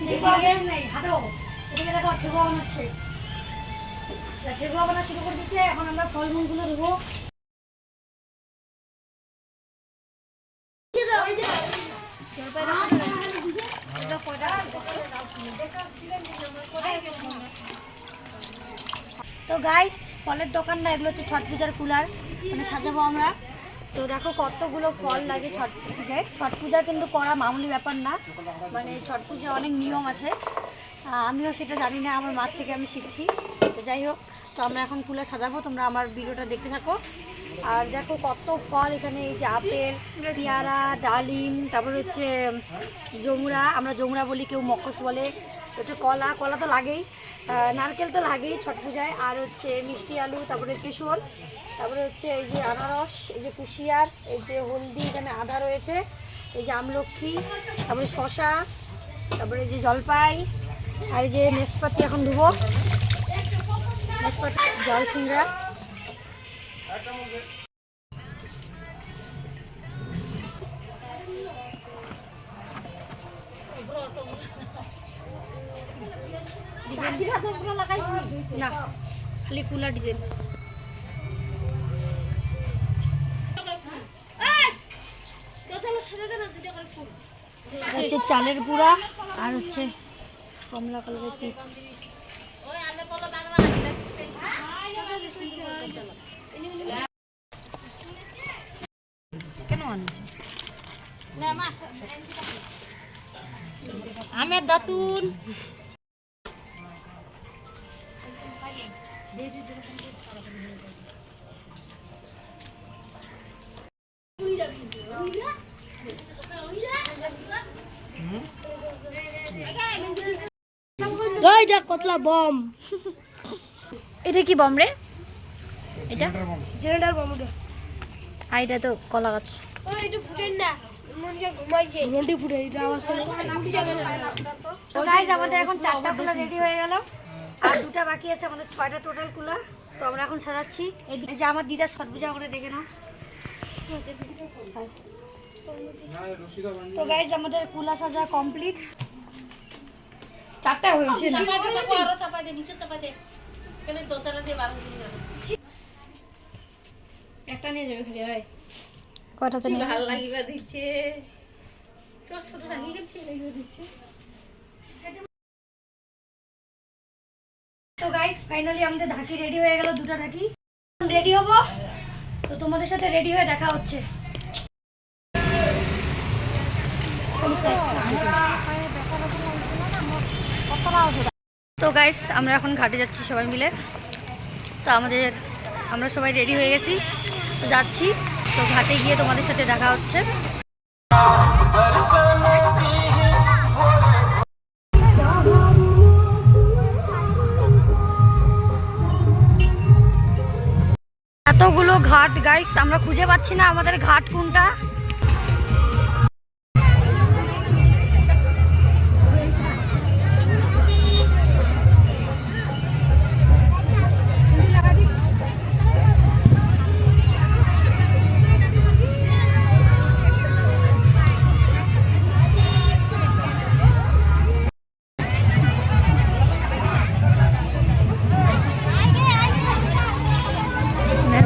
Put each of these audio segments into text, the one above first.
এদিকে দেখো ঠেকুয়া বানাচ্ছে, ঠেকুয়া বানা শুরু করে দিচ্ছে। এখন আমরা ফলমূলগুলো দেবো। তো গাইস, ফলের দোকান না, এগুলো হচ্ছে ছট পূজার কুলার, মানে সাজাবো আমরা। তো দেখো কতগুলো ফল লাগে ছট পূজায়। ছট পূজা কিন্তু করা মামুলি ব্যাপার না, মানে ছট পূজা অনেক নিয়ম আছে। আমিও সেটা জানি না, আমার মার থেকে আমি শিখছি। তো যাই হোক, তো আমরা এখন কুলা সাজাবো, তোমরা আমার ভিডিওটা দেখতে থাকো। আর দেখো কত ফল এখানে, এই যে আপেল, পেয়ারা, ডালিম, তারপরে হচ্ছে জমুরা, আমরা জমুরা বলি, কেউ মকস বলে, হচ্ছে কলা, কলা তো লাগেই, নারকেল তো লাগেই ছট পূজায়, আর হচ্ছে মিষ্টি আলু, তারপরে চিসল, তারপরে হচ্ছে এই যে আনারস, এই যে কুশিয়ার, এই যে হলদি, এখানে আদা রয়েছে, এই যে আমলক্ষী, তারপরে শশা, তারপরে এই যে জলপাই, আর এই যে নেসপাতি এখন ধুবো, নেসপাতি, জল সিংড়া। না, খালি কুলা ডিজাইন। হচ্ছে চালের গুঁড়া, আর হচ্ছে কমলা কালারের পিঠ। কেন আনছে আমের দাতুন? কতলা বম, এটা কি বম রে? এটা জেনারেটর বম। আর এটা তো কলা গাছ। এটা ফুটেন না, মনটি ফুটে, এটা আমার সঙ্গে যাবে না। তো গাইস, আমাদের এখন 4টা কুলা রেডি হয়ে গেল, আর 2টা বাকি আছে, আমাদের 6টা টোটাল কুলা। তো আমরা এখন সাজাচ্ছি। এই যে আমার দিদা ছট পূজা করে, দেখে নাও। তো গাইস, আমাদের কুলা সাজা কমপ্লিট। 4টা হয়েছে না, আরো চাপাই দে, নিচে চাপাই দে, কেন দোচালা দিয়ে বারণ করে যাবে। একটা নিয়ে যাবে খালি। হয় কয়টাতে নিয়ে ভালো লাগিবা দিচ্ছে, তোর ছোট রাখি গেছে লাগিয়ে দিচ্ছে। তো গাইস, ফাইনালি আমাদের ঢাকি রেডি হয়ে গেল, 2টা ঢাকি রেডি হবো। তো তোমাদের সাথে রেডি হয়ে দেখা হচ্ছে। তো গাইস, আমরা এখন ঘাটে যাচ্ছি সবাই মিলে। তো আমরা সবাই রেডি হয়ে গেছি, তো যাচ্ছি। তো ঘাটে গিয়ে তোমাদের সাথে দেখা হচ্ছে। এতগুলো ঘাট গাইস, আমরা খুঁজে পাচ্ছি না আমাদের ঘাট কোনটা।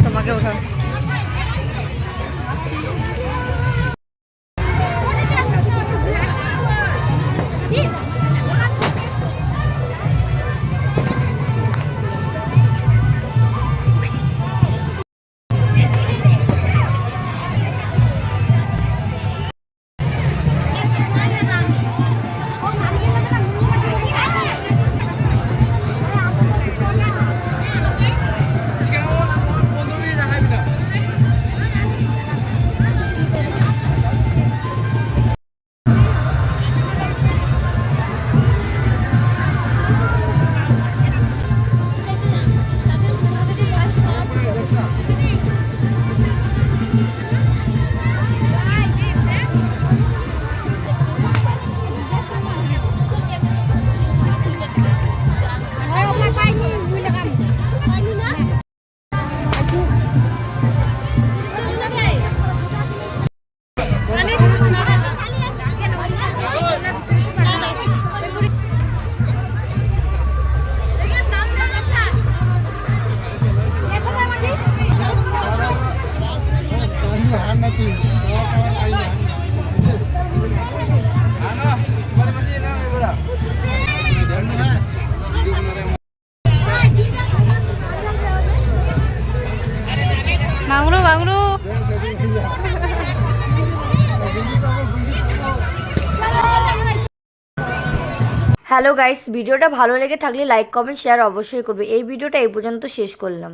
তোমাকে ওঠা হ্যালো গাইস, ভিডিওটা ভালো লেগে থাকলে লাইক কমেন্ট শেয়ার অবশ্যই করবে। এই ভিডিওটা এই পর্যন্ত শেষ করলাম।